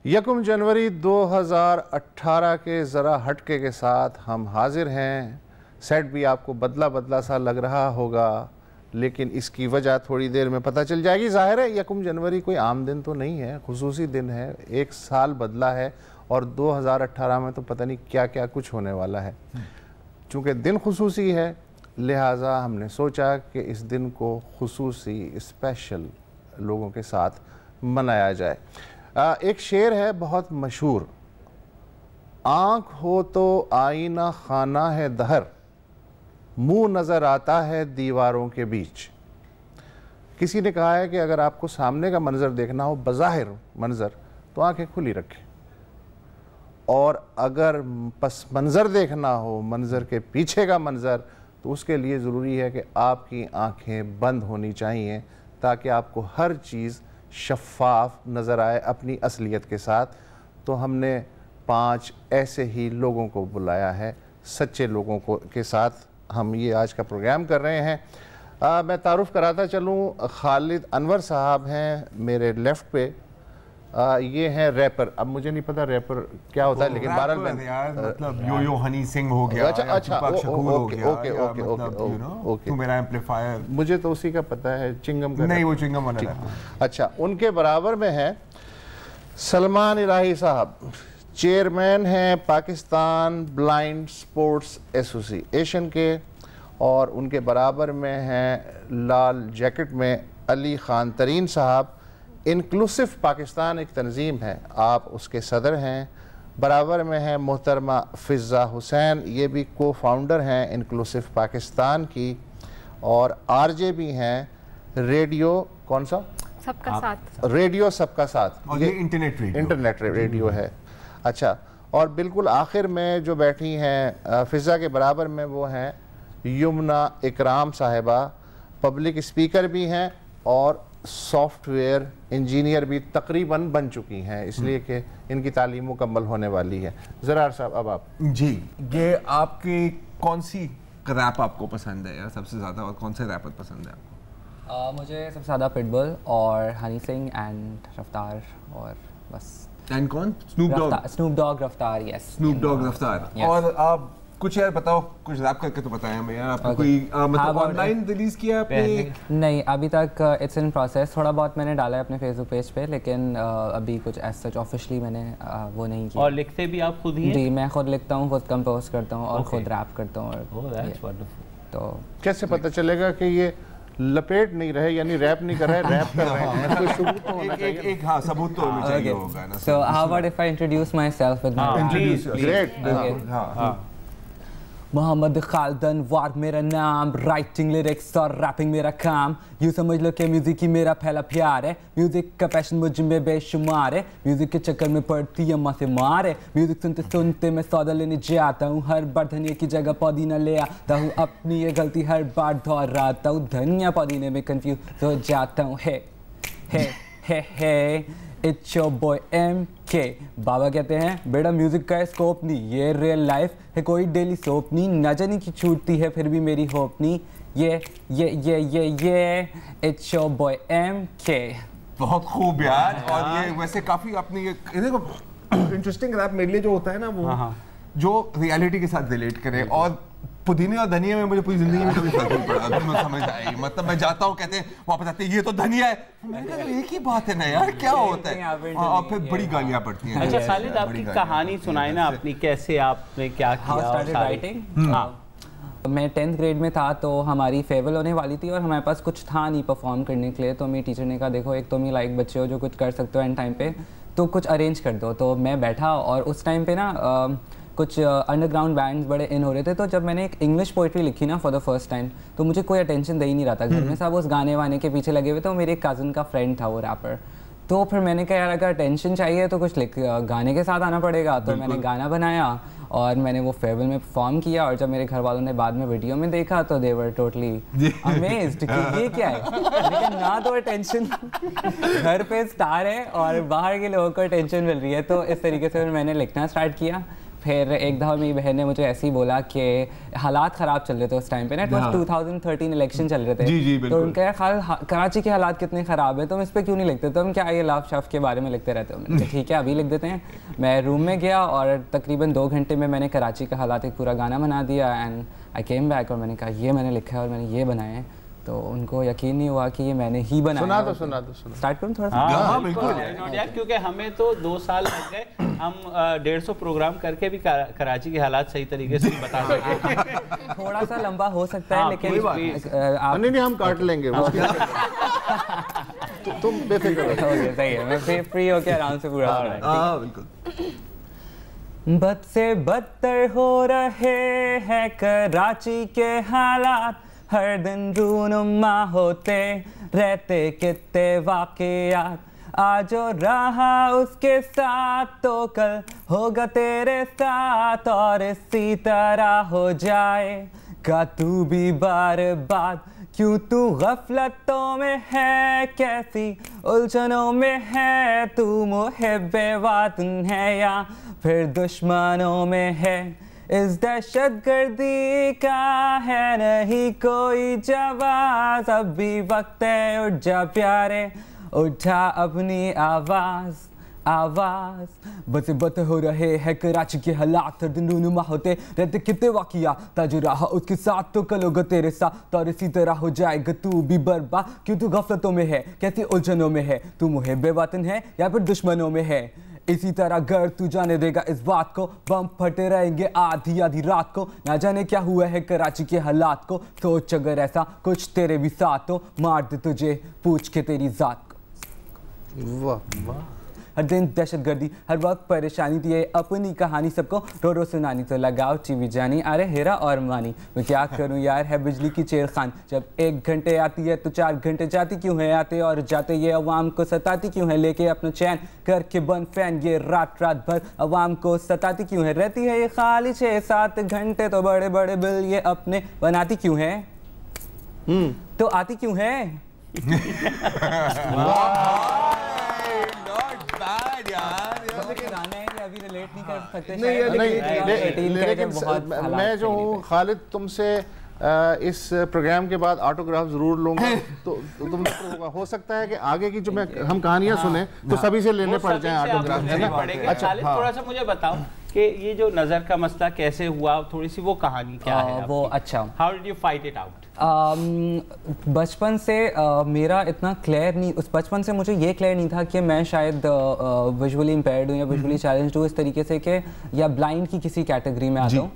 यकम जनवरी 2018 के ज़रा हटके के साथ हम हाजिर हैं। सेट भी आपको बदला बदला सा लग रहा होगा, लेकिन इसकी वजह थोड़ी देर में पता चल जाएगी। ज़ाहिर है यकम जनवरी कोई आम दिन तो नहीं है, खुसूसी दिन है। एक साल बदला है और 2018 में तो पता नहीं क्या क्या कुछ होने वाला है। चूँकि दिन खुसूसी है, लिहाजा हमने सोचा कि इस दिन को खुसूसी स्पेशल लोगों के साथ मनाया जाए। एक शेर है बहुत मशहूर, आँख हो तो आईना खाना है दहर, मुंह नज़र आता है दीवारों के बीच। किसी ने कहा है कि अगर आपको सामने का मंजर देखना हो, बज़ाहिर मंजर, तो आंखें खुली रखें, और अगर पस मंजर देखना हो, मंजर के पीछे का मंजर, तो उसके लिए ज़रूरी है कि आपकी आंखें बंद होनी चाहिए ताकि आपको हर चीज़ शफ़ाफ नज़र आए अपनी असलियत के साथ। तो हमने 5 ऐसे ही लोगों को बुलाया है, सच्चे लोगों को के साथ हम ये आज का प्रोग्राम कर रहे हैं। मैं तारुफ़ कराता चलूँ, खालिद अनवर साहब हैं मेरे लेफ़्ट पे। ये हैं रैपर। अब मुझे नहीं पता रैपर क्या होता है, लेकिन बहरहाल मतलब यो हनी सिंह हो गया, अच्छा ओके, मेरा एम्पलीफायर, मुझे तो उसी का पता है, चिंगम का नहीं, वो चिंगम वाला। अच्छा, उनके बराबर में है सलमान इलाही साहब, चेयरमैन हैं पाकिस्तान ब्लाइंड स्पोर्ट्स एसोसिएशन के, और उनके बराबर में हैं लाल जैकेट में अली खान तरीन साहब। इंक्लूसिव पाकिस्तान एक तंजीम है, आप उसके सदर हैं। बराबर में है मोहतरमा फ़िज़ा हुसैन, ये भी को फाउंडर हैं इंक्लूसिव पाकिस्तान की, और आरजे भी हैं रेडियो, कौन सा, सबका साथ, रेडियो सबका साथ, और ये इंटरनेट रेडियो है। अच्छा, और बिल्कुल आखिर में जो बैठी हैं फ़िज़ा के बराबर में, वो हैं यमुना इकराम साहिबा, पब्लिक स्पीकर भी हैं और सॉफ्टवेयर इंजीनियर भी तकरीबन बन चुकी हैं, इसलिए कि इनकी तालीम मुकम्मल होने वाली है। ज़रार साहब, अब आप जी, ये आपकी कौन सी रैप आपको पसंद है यार सबसे ज़्यादा, और कौन से रैपर पसंद है आपको? मुझे सबसे ज़्यादा पिटबुल और हनी सिंह एंड रफ्तार, और बस। एंड कौन? स्नूप डॉग रफ्तार, यस, स्नूप डॉग रफ्तार। और आप कुछ यार बताओ, कुछ रैप करके तो बताएं हमें यार। आपने कोई मतलब ऑनलाइन रिलीज किया आपने? नहीं, अभी तक इट्स इन प्रोसेस। थोड़ा बहुत मैंने डाला है अपने फेसबुक पेज पे, लेकिन अभी कुछ एज सच ऑफिशियली मैंने वो नहीं किया। और लिखते भी आप खुद ही हैं? जी, मैं खुद लिखता हूँ, खुद कंपोज करता हूँ और खुद रैप करता हूँ। तो कैसे पता चलेगा कि ये लपेट नहीं रहे, यानी रैप नहीं कर रहे, रैप कर रहे हैं? कोई सबूत तो होना चाहिए। एक हाँ सबूत तो होना चाहिए होगा ना। So how about if I introduce myself with my Great. Mohammad खालदन वार मेरा नाम, राइटिंग लिरिक्स और रैपिंग मेरा काम। यूँ समझ लो कि म्यूज़िक ही मेरा पहला प्यार है, म्यूज़िक का पैशन मुझ में बेशुमार है, म्यूज़िक के चक्कर में पड़ती अम्मा से मार है। म्यूज़िक सुनते सुनते मैं सौदा लेने जाता हूँ, हर बार धनिया की जगह पुदीना ले आता हूँ, अपनी ये गलती हर बार दोहराता हूँ, धनिया पुदीने में कंफ्यूज हो जाता हूँ। हे इट्स योर बॉय MK। बाबा कहते हैं बेटा म्यूजिक का स्कोप नहीं, ये रियल लाइफ है कोई डेली सोप नहीं, न जाने की छूटती है फिर भी मेरी होप नहीं। ये इट्स योर बॉय MK। बहुत खूब यार। और ये वैसे काफी अपनी देखो इंटरेस्टिंग रैप मेरे लिए जो होता है ना, वो जो रियलिटी के साथ रिलेट करे। और पुदीने और धनिया में मुझे पूरी जिंदगी में कभी फर्क नहीं पड़ा, मैं समझ आई। मतलब मैं जाता हूँ, कहते हैं वापस आते हैं ये तो धनिया है, मैंने कहा एक ही बात है ना यार, क्या होता है, और फिर बड़ी गालियाँ पड़ती हैं। अच्छा खालिद, आपकी कहानी सुनाए ना अपनी, कैसे आपने क्या किया राइटिंग? मैं 10th ग्रेड में था, तो हमारी फेयरवेल होने वाली थी और हमारे पास कुछ था नहीं परफॉर्म करने के लिए। तो मेरी टीचर ने कहा देखो एक तुम ही लाइक बच्चे हो जो कुछ कर सकते हो एंड टाइम पे, तो कुछ अरेंज कर दो। तो मैं बैठा, और उस टाइम पे ना कुछ अंडरग्राउंड बैंड्स बड़े इन हो रहे थे। तो जब मैंने एक इंग्लिश पोइट्री लिखी ना फॉर द फर्स्ट टाइम, तो मुझे कोई अटेंशन दे ही नहीं रहा था, घर में सब उस गाने वाने के पीछे लगे हुए थे। तो मेरे कज़न का फ्रेंड था वो रैपर, तो फिर मैंने कहा यार अगर अटेंशन चाहिए तो कुछ गाने के साथ आना पड़ेगा। तो मैंने गाना बनाया और मैंने वो फेयरवेल में परफॉर्म किया। और जब मेरे घर वालों ने बाद में वीडियो में देखा तो दे वर टोटली अमेज्ड कि ये क्या है, लेकिन ना तो अटेंशन घर पे स्टार है और बाहर के लोगों को अटेंशन मिल रही है। तो इस तरीके से मैंने लिखना स्टार्ट किया। फिर एक दफ़ा मेरी बहन ने मुझे ऐसे ही बोला कि हालात ख़राब चल रहे थे उस टाइम पे ना, इट वाज 2013 इलेक्शन चल रहे थे। तो उनका यार कराची के हालात कितने ख़राब है, तुम इस पर क्यों नहीं लिखते, तुम क्या ये लाफ शाफ के बारे में लिखते रहते हो। मैंने ठीक है अभी लिख देते हैं। मैं रूम में गया और तकरीबन 2 घंटे में मैंने कराची का हालात एक पूरा गाना बना दिया एंड आई केम बैक और मैंने कहा ये मैंने लिखा है और मैंने ये बनाया है। तो उनको यकीन नहीं हुआ कि ये मैंने ही बनाया। सुना दो स्टार्ट करूं थोड़ा सा? हाँ बिल्कुल यार, क्योंकि हमें तो 2 साल लग गए, हम 150 प्रोग्राम करके भी कराची के हालात सही तरीके से बता सके। थोड़ा सा लंबा हो सकता है लेकिन नहीं हम काट लेंगे। तुम बेफिक्र हो। सही है, मैं फ्री होके आराम से पूरा बिल्कुल। बद से बदतर हो रहे हैं कराची के हालात, हर दिन रूनुमा होते रहते कितने वाक़यात, आज जो रहा उसके साथ तो कल होगा तेरे साथ, और इसी तरह हो जाएगा तू भी बर्बाद। क्यों तू गफलतों में है, कैसी उलझनों में है, तू मुहिब्बे वतन है या फिर दुश्मनों में है। इस दहशतगर्दी का है नहीं कोई जवाब, अब भी वक्त है उठ जा प्यारे, उठा अपनी आवाज़ आवाज़। बस बत हो रहे हैं कराची के हालात, हर दिन रूनुमा होते रहते कितने वाक़िया, ताजु रहा उसके साथ तो कल होगा तेरे साथ, और इसी तरह हो जाएगा तू भी बर्बाद। क्यों तू गफलतों में है, कैसी उलझनों में है, तू मुहिब्बे वतन है या फिर दुश्मनों में है। इसी तरह अगर तू जाने देगा इस बात को, बम फटे रहेंगे आधी आधी रात को, ना जाने क्या हुआ है कराची के हालात को। सोच अगर ऐसा कुछ तेरे भी साथ हो, मार दे तुझे पूछ के तेरी जात को। वाह वाह। हर दिन दहशतगर्दी, हर वक्त परेशानी दिए, अपनी कहानी सबको रो रो सुनानी, तो लगाओ टीवी जानी, अरे हेरा और मानी। मैं क्या करूं यार, है बिजली की चेर खान, जब 1 घंटे आती है तो 4 घंटे जाती क्यों है, आते और जाते ये अवाम को सताती क्यों है, लेके अपना चैन करके बंद फैन ये रात रात भर अवाम को सताती क्यों है, रहती है ये खाली 6-7 घंटे, तो बड़े बड़े बिल ये अपने बनाती क्यों है, तो आती क्यों है। अभी रिलेट नहीं कर सकते लेकिन मैं जो हूँ खालिद तुमसे इस प्रोग्राम के बाद ऑटोग्राफ जरूर लूंगा। तो तुम हो सकता है कि आगे की जो हम कहानियां सुने तो सभी से लेने पड़ जाएं ऑटोग्राफ। अच्छा थोड़ा सा मुझे बताओ कि ये जो नज़र का मसला कैसे हुआ, थोड़ी सी वो कहानी क्या है वो। अच्छा, how did you fight it out? बचपन से मेरा इतना क्लियर नहीं, उस बचपन से मुझे ये क्लियर नहीं था कि मैं शायद विजुअली इम्पेयर्ड हूँ या विजुअली चैलेंज्ड हूँ, इस तरीके से कि या ब्लाइंड की किसी कैटेगरी में आता हूँ।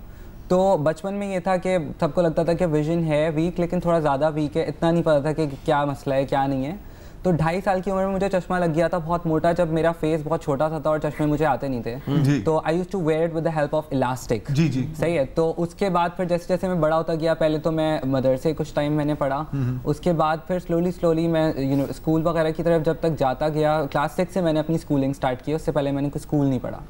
तो बचपन में ये था कि सबको लगता था कि विजन है वीक, लेकिन थोड़ा ज़्यादा वीक है, इतना नहीं पता था कि क्या मसला है क्या नहीं है। तो 2.5 साल की उम्र में मुझे चश्मा लग गया था बहुत मोटा, जब मेरा फेस बहुत छोटा सा था और चश्मे मुझे आते नहीं थे। तो I used to wear it with the help of elastic. सही है। तो उसके बाद फिर जैसे जैसे मैं बड़ा होता गया, पहले तो मैं मदरसे कुछ टाइम मैंने पढ़ा, उसके बाद फिर स्लोली मैं स्कूल वगैरह की तरफ जब तक जाता गया, क्लास 6 से मैंने अपनी स्कूलिंग स्टार्ट की, उससे पहले मैंने कोई स्कूल नहीं पढ़ा।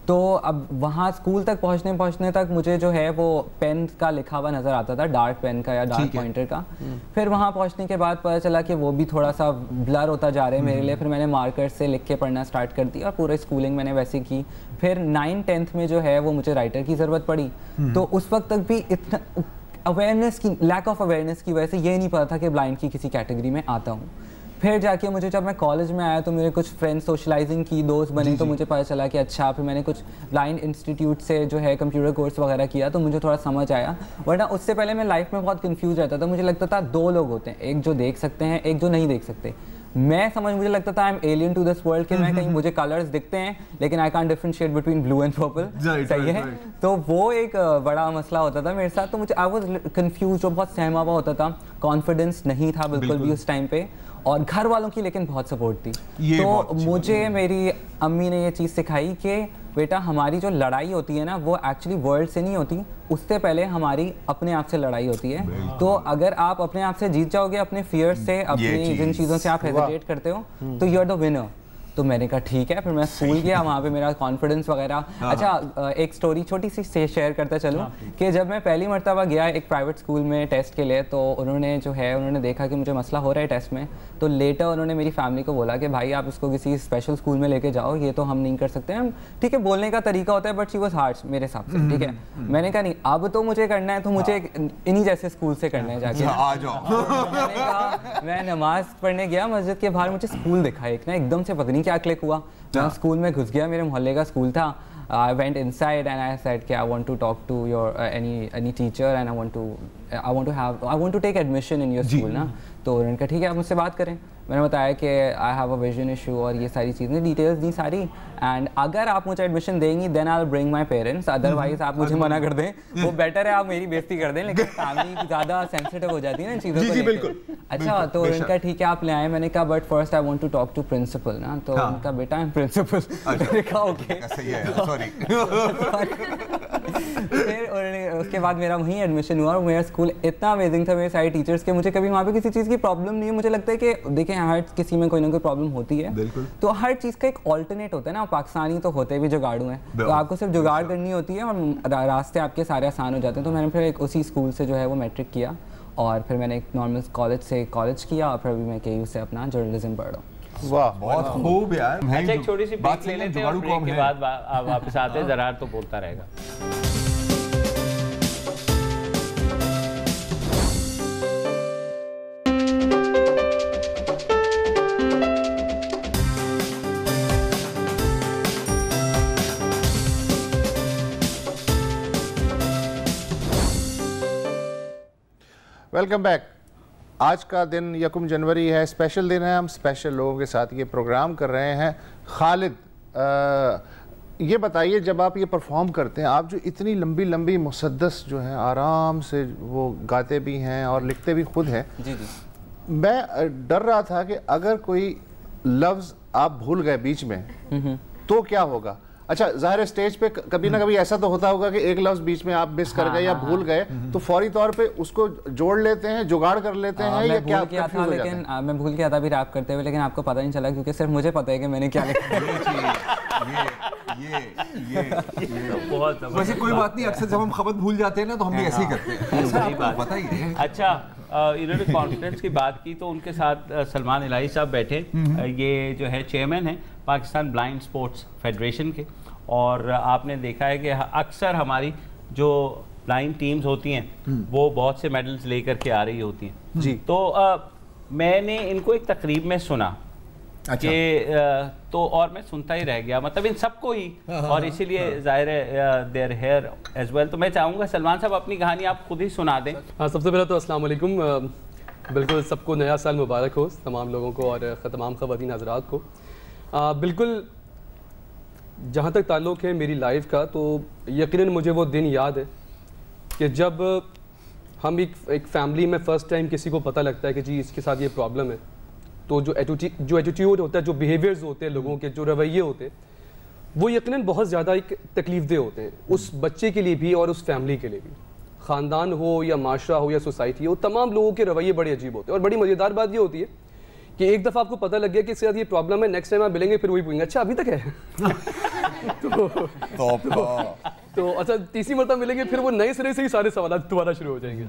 तो अब वहाँ स्कूल तक पहुँचने तक मुझे जो है वो पेन का लिखा हुआ नज़र आता था, डार्क पेन का या डार्क पॉइंटर का। फिर वहाँ पहुँचने के बाद पता चला कि वो भी थोड़ा सा ब्लर होता जा रहा है मेरे लिए। फिर मैंने मार्कर से लिख के पढ़ना स्टार्ट कर दिया और पूरे स्कूलिंग मैंने वैसे की। फिर 9th-10th में जो है वो मुझे राइटर की ज़रूरत पड़ी। तो उस वक्त तक भी इतना अवेयरनेस की, लैक ऑफ अवेयरनेस की वजह से ये नहीं पता था कि ब्लाइंड की किसी कैटेगरी में आता हूँ। फिर जाके मुझे जब मैं कॉलेज में आया तो मेरे कुछ फ्रेंड्स सोशलाइजिंग की, दोस्त बने, तो मुझे पता चला कि अच्छा। फिर मैंने कुछ ब्लाइंड इंस्टीट्यूट से जो है कंप्यूटर कोर्स वगैरह किया, तो मुझे थोड़ा समझ आया। वरना उससे पहले मैं लाइफ में बहुत कंफ्यूज रहता था। मुझे लगता था 2 लोग होते हैं, एक जो देख सकते हैं, एक जो नहीं देख सकते। मुझे लगता था I am alien to this world, कि मैं कहीं मुझे कलर्स दिखते हैं लेकिन I can't differentiate between blue and purple. सही है। तो वो एक बड़ा मसला होता था मेरे साथ। तो मुझे आई वाज कंफ्यूज, जो बहुत सहमा हुआ होता था, कॉन्फिडेंस नहीं था बिल्कुल भी उस टाइम पे, और घर वालों की लेकिन बहुत सपोर्ट थी। तो मुझे मेरी अम्मी ने ये चीज़ सिखाई कि बेटा हमारी जो लड़ाई होती है ना, वो एक्चुअली वर्ल्ड से नहीं होती, उससे पहले हमारी अपने आप से लड़ाई होती है। तो अगर आप अपने आप से जीत जाओगे, अपने फियर से, अपनी जिन चीज़ों से आप हेजिटेट करते हो, तो यू आर द विनर। तो मैंने कहा ठीक है, फिर मैं स्कूल गया, वहाँ पे मेरा कॉन्फिडेंस वगैरह। अच्छा, एक स्टोरी छोटी सी शेयर करता चलूँ कि जब मैं पहली मरतबा गया एक प्राइवेट स्कूल में टेस्ट के लिए, तो उन्होंने देखा कि मुझे मसला हो रहा है टेस्ट में, तो लेटर उन्होंने मेरी फैमिली को बोला कि भाई आप इसको किसी स्पेशल स्कूल में लेके जाओ, ये तो हम नहीं कर सकते हैं। ठीक है, बोलने का तरीका होता है, बट शी वाज हार्श मेरे हिसाब से। ठीक है, मैंने कहा नहीं, अब तो मुझे करना है, तो मुझे इन्हीं जैसे स्कूल से करना है जाके। आ जाओ। मैंने कहा, मैं नमाज पढ़ने गया मस्जिद के बाहर, मुझे स्कूल दिखा एक ना, एकदम से पता नहीं क्या क्लिक हुआ, मैं स्कूल में घुस गया, मेरे मोहल्ले का स्कूल था। I went inside and I said कि I want to talk to your any teacher and I want to take admission in your school ना। तो उन्होंने कहा ठीक है, आप मुझसे बात करें। मैंने बताया कि I have a vision issue और ये सारी चीज़ें, डिटेल्स दी सारी, एंड अगर आप मुझे एडमिशन देंगी then I will bring my parents, otherwise आप मुझे मना कर दें, वो बेटर है आप मेरी बेइज्जती कर दें। लेकिन फैमिली ज़्यादा सेंसिटिव हो जाती है ना इन चीज़ों को लेकर। अच्छा, तो उनका ठीक है आप ले आए। मैंने कहा but first I want to talk to principal ना। तो उनका बेटा है प्रिंसिपल। मैंने कहा ओके, सॉरी। फिर उसके बाद मेरा वहीं एडमिशन हुआ और मेरा स्कूल इतना अमेजिंग था, मेरे सारे टीचर्स के, मुझे कभी वहाँ पे किसी चीज़ की प्रॉब्लम नहीं है। मुझे लगता है कि देखें हर किसी में कोई ना कोई प्रॉब्लम होती है, तो हर चीज़ का एक ऑल्टरनेट होता है ना। पाकिस्तानी तो होते भी जुगाड़ू हैं, तो आपको सिर्फ जुगाड़ करनी होती है और रास्ते आपके सारे आसान हो जाते हैं। तो मैंने फिर एक उसी स्कूल से जो है वो मैट्रिक किया और फिर मैंने एक नॉर्मल कॉलेज से कॉलेज किया और फिर अभी मैं KU से अपना जर्नलिज्म पढ़ रहा हूँ। वाह, बहुत खूब यार। अच्छा, एक छोटी सी बात ले लेते हैं और ब्रेक के बाद वापस आते हैं। ज़रार तो बोलता रहेगा। Welcome back. आज का दिन 1 जनवरी है, स्पेशल दिन है। हम स्पेशल लोगों के साथ ये प्रोग्राम कर रहे हैं। खालिद, ये बताइए, जब आप ये परफॉर्म करते हैं, आप जो इतनी लंबी लंबी मुसद्दस जो है आराम से वो गाते भी हैं और लिखते भी खुद हैं। जी जी। मैं डर रहा था कि अगर कोई लफ्ज़ आप भूल गए बीच में तो क्या होगा। अच्छा, ज़ाहिर है स्टेज पे कभी ना कभी ऐसा तो होता होगा कि एक लफ्ज़ बीच में आप मिस कर गए या भूल गए, तो फौरी तौर पे उसको जोड़ लेते हैं, जुगाड़ कर लेते हैं, या क्या? लेकिन मैं भूल गया था भी रैप करते हुए, लेकिन आपको पता नहीं चला क्योंकि सिर्फ मुझे पता है कि मैंने क्या लिखा। बहुत वैसे कोई बात नहीं, अक्सर जब हम खबर भूल जाते हैं ना तो हम भी ऐसे ही करते हैं। बताइए। अच्छा, इन्होंने कॉन्फिडेंस की बात की, तो उनके साथ सलमान इलाही साहब बैठे। ये जो है चेयरमैन है पाकिस्तान ब्लाइंड स्पोर्ट्स फेडरेशन के, और आपने देखा है कि अक्सर हमारी जो ब्लाइंड टीम्स होती हैं वो बहुत से मेडल्स लेकर के आ रही होती हैं जी। तो मैंने इनको एक तकरीब में सुना कि तो और मैं सुनता ही रह गया, मतलब इन सबको ही, और इसीलिए जाहिर है देयर हेयर एज वेल। तो मैं चाहूँगा सलमान साहब अपनी कहानी आप खुद ही सुना दें। हाँ, सबसे पहले तो अस्सलाम वालेकुम। बिल्कुल सबको नया साल मुबारक हो, तमाम लोगों को और तमाम ख़वातीन हज़रात को। बिल्कुल जहाँ तक ताल्लुक़ है मेरी लाइफ का, तो यकीनन मुझे वो दिन याद है कि जब हम एक फैमिली में फ़र्स्ट टाइम किसी को पता लगता है कि जी इसके साथ ये प्रॉब्लम है, तो जो एटीट्यूड होता है, जो बिहेवियर्स होते हैं लोगों के, जो रवैये होते हैं, वो यकीनन बहुत ज़्यादा एक तकलीफ़देह होते हैं उस बच्चे के लिए भी और उस फैमिली के लिए भी। ख़ानदान हो या माशरा हो या सोसाइटी हो, तमाम लोगों के रवैये बड़े अजीब होते हैं। और बड़ी मज़ेदार बात ये होती है कि एक दफ़ा आपको पता लग गया कि इसके साथ ये प्रॉब्लम है, नेक्स्ट टाइम आप मिलेंगे फिर वही पूछेंगे अच्छा अभी तक है। तो अच्छा तीसरी मरतबा मिलेंगे फिर वो नए सिरे से ही सारे सवाल दोबारा शुरू हो जाएंगे।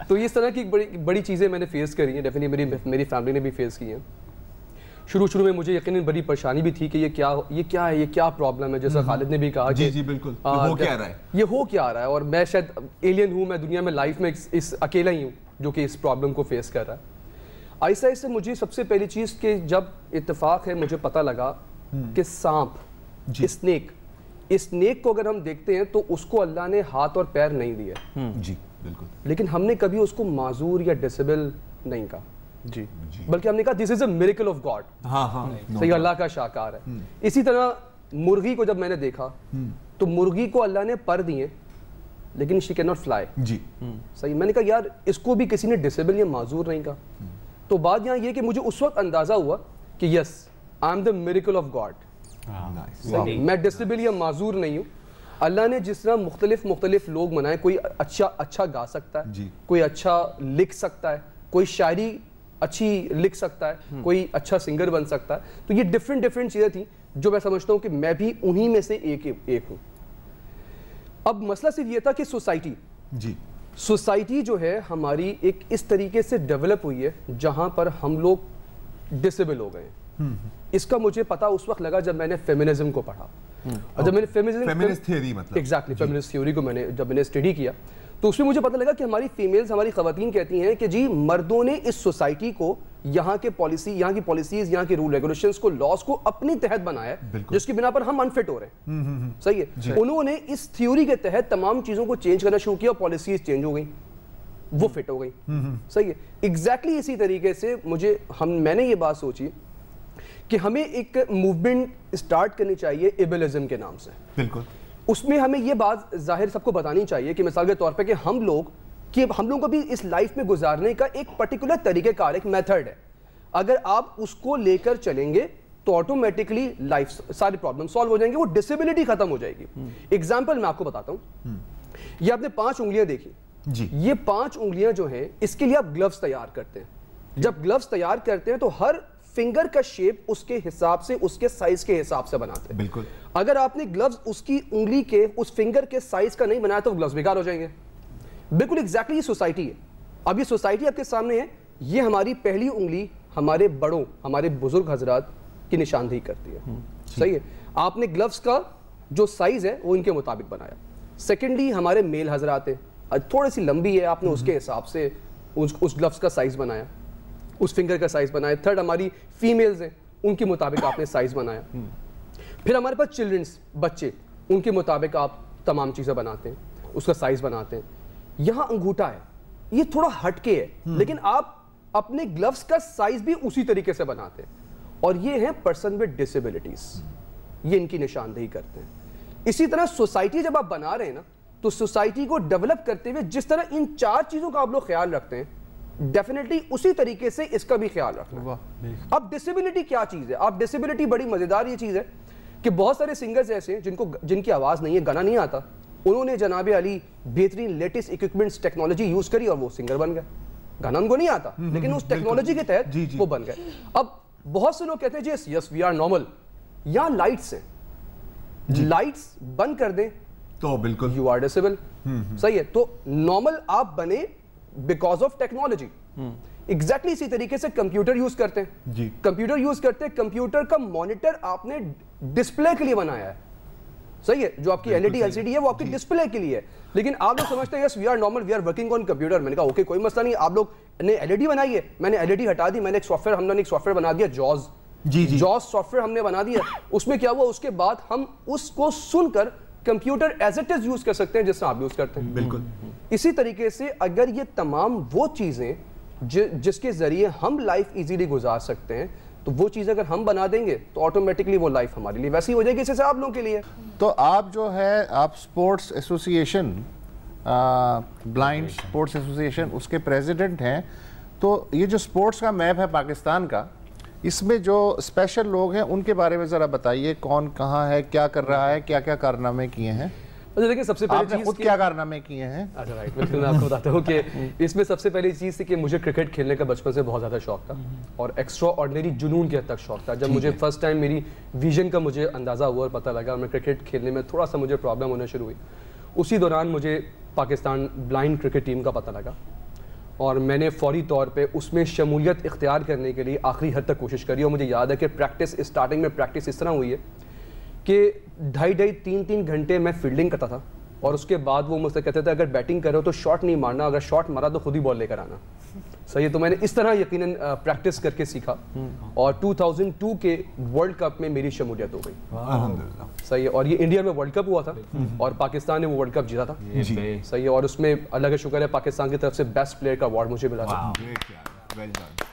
तो इस तरह की बड़ी चीज़ें मैंने फेस करी हैं, डेफिनेटली मेरी फैमिली ने भी फेस की हैं। शुरू में मुझे यकीनन बड़ी परेशानी भी थी कि ये क्या प्रॉब्लम है, जैसा खालिद ने भी कहा जी जी बिल्कुल, हो क्या रहा है। और मैं शायद एलियन हूँ, मैं दुनिया में लाइफ में इस अकेला ही हूँ जो कि इस प्रॉब्लम को फेस कर रहा है। ऐसा ऐसे मुझे सबसे पहली चीज़ कि जब इत्तेफाक है मुझे पता लगा कि सांप, स्नेक को अगर हम देखते हैं तो उसको अल्लाह ने हाथ और पैर नहीं दिए जी बिल्कुल, लेकिन हमने कभी उसको माजूर या डिसेबल नहीं कहा जी, बल्कि हमने कहा this is a miracle of God. सही, अल्लाह का शाकार है। इसी तरह मुर्गी को जब मैंने देखा तो मुर्गी को अल्लाह ने पर दिए लेकिन शी कैन नॉट फ्लाई जी। सही, मैंने कहा यार इसको भी किसी ने डिसेबल या माजूर नहीं कहा। तो बात यहाँ ये कि मुझे उस वक्त अंदाजा हुआ कि yes I am the miracle of God. मैं डिसेबल या माजूर नहीं हूँ। अल्लाह ने जिस तरह मुख्तलिफ लोग बनाए, कोई अच्छा गा सकता है, कोई अच्छा लिख सकता है, कोई शायरी अच्छी लिख सकता है, कोई अच्छा सिंगर बन सकता है। तो ये डिफरेंट चीज़ें थी जो मैं समझता हूँ कि मैं भी उन्हीं में से एक हूँ। अब मसला सिर्फ ये था कि सोसाइटी जो है हमारी एक इस तरीके से डेवलप हुई है जहाँ पर हम लोग डिसेबल हो गए। इसका मुझे पता उस वक्त लगा जब मैंने फेमिनिज्म को पढ़ा, और जब मैंने फेमिनिस्ट थ्योरी मतलब एग्जैक्टली फेमिनिस्ट थ्योरी को जब मैंने स्टडी किया तो उसमें मुझे पता लगा कि हमारी फीमेल्स, हमारी खवातीन कहती हैं कि जी मर्दों ने इस सोसाइटी को, यहाँ की पॉलिसीज, यहाँ के रूल रेगुलेशंस को, लॉज को अपने तहत बनाया है, जिसकी बिना पर हम अनफिट हो रहे हैं। सही है। उन्होंने इस थ्योरी के तहत तमाम चीजों को चेंज करना शुरू किया और पॉलिसीज चेंज हो गई, वो फिट हो गई। सही है। एग्जैक्टली इसी तरीके से मैंने ये बात सोची कि हमें एक मूवमेंट स्टार्ट करनी चाहिए एबलिज्म के नाम से। बिल्कुल। उसमें हमें ये बात जाहिर सबको बतानी चाहिए कि मिसाल के तौर पे कि हम लोगों को भी इस लाइफ में गुजारने का एक पर्टिकुलर तरीक़ेकार, एक मेथड है। अगर आप उसको लेकर चलेंगे तो ऑटोमेटिकली लाइफ सारी प्रॉब्लम सॉल्व हो जाएंगे, वो डिसेबिलिटी खत्म हो जाएगी। एग्जाम्पल मैं आपको बताता हूँ। ये आपने 5 उंगलियां देखी जी। ये 5 उंगलियां जो है, इसके लिए आप ग्लव्स तैयार करते हैं। जब ग्लव्स तैयार करते हैं तो हर फिंगर का शेप उसके हिसाब से, उसके साइज के हिसाब से बनाते हैं। बिल्कुल। अगर आपने ग्लव्स उसकी उंगली के, उस फिंगर के साइज का नहीं बनाया तो ग्लव्स बेकार हो जाएंगे। बिल्कुल एग्जैक्टली ये सोसाइटी है। अब ये सोसाइटी आपके सामने है, ये हमारी पहली उंगली हमारे बड़ों, हमारे बुजुर्ग हजरात की निशानदेही करती है। सही है। आपने ग्लव्स का जो साइज है वो इनके मुताबिक बनाया। सेकेंडली हमारे मेल हजरात है, थोड़ी सी लंबी है, आपने उसके हिसाब से उस ग्लव्स का साइज बनाया, उस फिंगर का साइज बनाया। थर्ड हमारी फीमेल्स हैं, उनके मुताबिक आपने साइज बनाया। फिर हमारे पास चिल्ड्रंस, बच्चे, उनके मुताबिक आप तमाम चीज़ें बनाते हैं, उसका साइज बनाते हैं। यहाँ अंगूठा है, ये थोड़ा हटके है, लेकिन आप अपने ग्लव्स का साइज भी उसी तरीके से बनाते हैं। और ये हैं पर्सन विद डिसेबिलिटीज, ये इनकी निशानदेही करते हैं। इसी तरह सोसाइटी जब आप बना रहे हैं ना, तो सोसाइटी को डेवलप करते हुए जिस तरह इन 4 चीज़ों का आप लोग ख्याल रखते हैं, डेफिनेटली उसी तरीके से इसका भी ख्याल रखना। अब डिसेबिलिटी क्या चीज है? अब डिसेबिलिटी बड़ी मजेदार ये चीज है कि बहुत सारे सिंगर्स ऐसे हैं जिनकी आवाज नहीं है, गाना नहीं आता, उन्होंने जनाब अली बेहतरीन लेटेस्ट इक्विपमेंट्स, टेक्नोलॉजी यूज करी और वो सिंगर बन गए। गाना उनको नहीं आता, लेकिन उस टेक्नोलॉजी के तहत वो बन गए। अब बहुत से लोग कहते हैं यस वी आर नॉर्मल, यहाँ लाइट्स है, लाइट्स बंद कर दें तो बिल्कुल यू आर डिसेबल। सही है। तो नॉर्मल आप बने बिकॉज ऑफ टेक्नोलॉजी। एग्जैक्टली इसी तरीके से कंप्यूटर यूज करते हैं जी। कंप्यूटर यूज करते हैं, कंप्यूटर का मॉनिटर आपने डिस्प्ले के लिए बनाया है। सही है। जो आपकी एलईडी एलसीडी है वो आपकी डिस्प्ले के लिए है, लेकिन आप लोग समझते हैं yes we are normal, we are working on computer. मैंने कहा ओके कोई मसला नहीं, आप लोग ने एलईडी बनाई है, मैंने एलईडी हटा दी, मैंने हमने एक सॉफ्टवेयर बना दिया जॉज। जॉज सॉफ्टवेयर हमने बना दिया। उसमें क्या हुआ, उसके बाद हम उसको सुनकर computer as it is use कर सकते हैं जैसे आप यूज करते हैं। बिल्कुल इसी तरीके से अगर ये तमाम वो चीजें जिसके जरिए हम लाइफ इजीली गुजार सकते हैं, तो वो चीज़ अगर हम बना देंगे तो ऑटोमेटिकली वो लाइफ हमारे लिए वैसी हो जाएगी जैसे आप लोगों के लिए। तो आप जो है आप sports association, blind sports association, उसके प्रेसिडेंट हैं। तो ये जो स्पोर्ट्स का मैप है पाकिस्तान का, इसमें जो स्पेशल लोग हैं उनके बारे में ज़रा बताइए, कौन कहाँ है, क्या कर रहा है, क्या क्या कारनामे किए हैं। अच्छा देखिए, सबसे पहले आपने खुद क्या कारनामे किए हैं? अच्छा राइट, बिल्कुल मैं आपको बताता हूँ कि इसमें सबसे पहली चीज़ थी कि मुझे क्रिकेट खेलने का बचपन से बहुत ज़्यादा शौक था और एक्स्ट्रा ऑर्डिनरी जुनून के हद तक शौक था। जब मुझे फर्स्ट टाइम मेरी विजन का मुझे अंदाज़ा हुआ और पता लगा, मैं क्रिकेट खेलने में थोड़ा सा मुझे प्रॉब्लम होना शुरू हुई। उसी दौरान मुझे पाकिस्तान ब्लाइंड क्रिकेट टीम का पता लगा और मैंने फौरी तौर पे उसमें शमूलियत इख्तियार करने के लिए आखिरी हद तक कोशिश करी। और मुझे याद है कि स्टार्टिंग में प्रैक्टिस इस तरह हुई है कि 2.5-3 घंटे मैं फील्डिंग करता था और उसके बाद वो मुझसे कहते थे अगर बैटिंग कर रहे हो तो शॉट नहीं मारना, अगर शॉट मारा तो खुद ही बॉल लेकर आना। सही है। तो मैंने इस तरह यकीनन प्रैक्टिस करके सीखा और 2002 के वर्ल्ड कप में मेरी शमूलियत हो गई। सही है। और ये इंडिया में वर्ल्ड कप हुआ था और पाकिस्तान ने वो वर्ल्ड कप जीता था। सही है। और उसमें अल्लाह का शुक्र है पाकिस्तान की तरफ से बेस्ट प्लेयर का अवार्ड मुझे मिला था।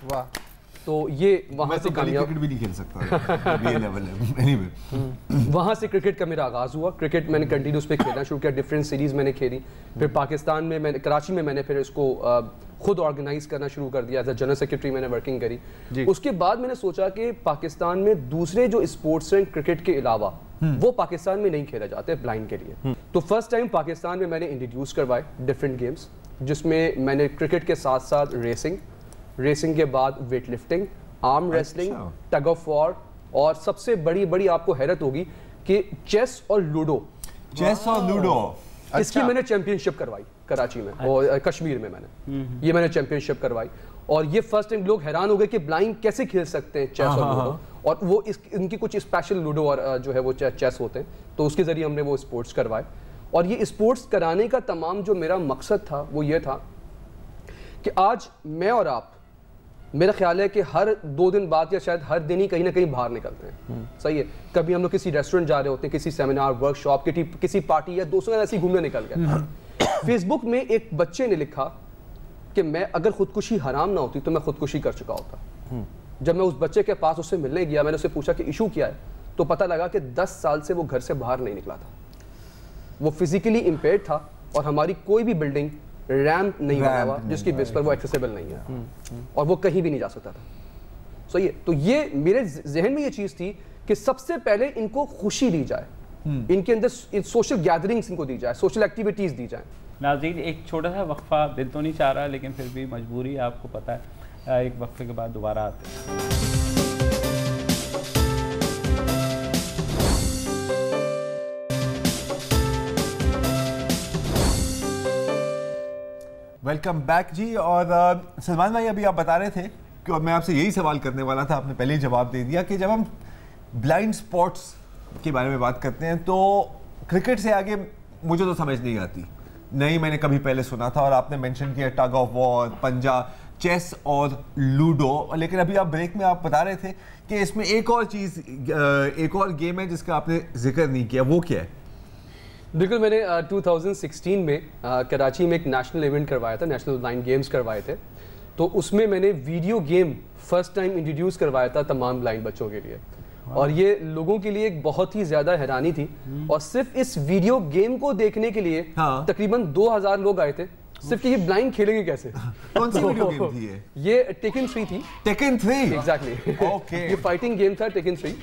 वाह। तो ये वहाँ से क्रिकेट भी नहीं खेल सकता ये लेवल है। एनीवे वहाँ से क्रिकेट का मेरा आगाज़ हुआ। क्रिकेट मैंने कंटिन्यूस पे खेलना शुरू किया, डिफरेंट सीरीज़ मैंने खेली। फिर पाकिस्तान में मैंने कराची में मैंने फिर इसको खुद ऑर्गेनाइज करना शुरू कर दिया। एज अ जनरल सेक्रेटरी मैंने वर्किंग करी। उसके बाद मैंने सोचा कि पाकिस्तान में दूसरे जो स्पोर्ट्स हैं क्रिकेट के अलावा वो पाकिस्तान में नहीं खेले जाते ब्लाइंड के लिए। तो फर्स्ट टाइम पाकिस्तान में मैंने इंट्रोड्यूस करवाए डिफरेंट गेम्स, जिसमें मैंने क्रिकेट के साथ साथ रेसिंग रेसिंग के बाद weight lifting, arm wrestling, tug of war, और सबसे बड़ी आपको हैरत होगी कि चेस और लूडो। इसकी मैंने चैंपियनशिप करवाई कराची में और कश्मीर में मैंने मैंने चैंपियनशिप करवाई, और ये फर्स्ट टाइम लोग हैरान हो गए कि ब्लाइंड कैसे खेल सकते हैं चेस और लूडो, और वो इनकी कुछ स्पेशल लूडो और जो है वो चेस होते हैं, तो उसके जरिए हमने वो स्पोर्ट्स करवाए। और ये स्पोर्ट्स कराने का तमाम जो मेरा मकसद था वो ये था कि आज मैं और आप, मेरा ख्याल है कि हर 2 दिन बाद या शायद हर दिन ही कहीं ना कहीं बाहर निकलते हैं, सही है, कभी हम लोग किसी रेस्टोरेंट जा रहे होते हैं, किसी सेमिनार, वर्कशॉप, किसी पार्टी या दोस्तों के साथ ऐसे ही घूमने निकल गए। फेसबुक में एक बच्चे ने लिखा कि मैं अगर खुदकुशी हराम ना होती तो मैं खुदकुशी कर चुका होता। जब मैं उस बच्चे के पास उससे मिलने गया, मैंने उससे पूछा कि इशू क्या है, तो पता लगा कि 10 साल से वो घर से बाहर नहीं निकला था, वो फिजिकली इम्पेयर्ड था, और हमारी कोई भी बिल्डिंग रैंप नहीं बना हुआ जिसकी बेस पर वो एक्सेसिबल नहीं है, और वो कहीं भी नहीं जा सकता था। सही है, तो ये मेरे जहन में ये चीज़ थी कि सबसे पहले इनको खुशी दी जाए, इनके अंदर सोशल गैदरिंग्स इनको दी जाए, सोशल एक्टिविटीज़ दी जाए। नाज़रीन, एक छोटा सा वक्फा, दिल तो नहीं चाह रहा लेकिन फिर भी मजबूरी, आपको पता है, एक वक्फे के बाद दोबारा आते हैं। वेलकम बैक जी। और सलमान भाई, अभी आप बता रहे थे कि मैं आपसे यही सवाल करने वाला था, आपने पहले ही जवाब दे दिया कि जब हम ब्लाइंड स्पोर्ट्स के बारे में बात करते हैं तो क्रिकेट से आगे मुझे तो समझ नहीं आती, नहीं मैंने कभी पहले सुना था, और आपने मेंशन किया टग ऑफ वॉर, पंजा, चेस और लूडो, लेकिन अभी आप ब्रेक में आप बता रहे थे कि इसमें एक और चीज़, एक और गेम है जिसका आपने जिक्र नहीं किया, वो क्या है? बिल्कुल, मैंने 2016 में कराची में एक नेशनल इवेंट करवाया था, नेशनल ब्लाइंड गेम्स करवाए थे, तो उसमें मैंने video game first time introduce करवाया था तमाम ब्लाइंड बच्चों के लिए, और ये लोगों के लिए एक बहुत ही ज़्यादा हैरानी थी, और सिर्फ इस वीडियो गेम को देखने के लिए तकरीबन 2000 लोग आए थे, सिर्फ कि ये ब्लाइंड खेलेंगे कैसे। कौन सी वीडियो गेम थी ये? ये टेकन 3 थी। टेकन 3? एग्जैक्टली। ओके। ये फाइटिंग गेम था टेकन 3,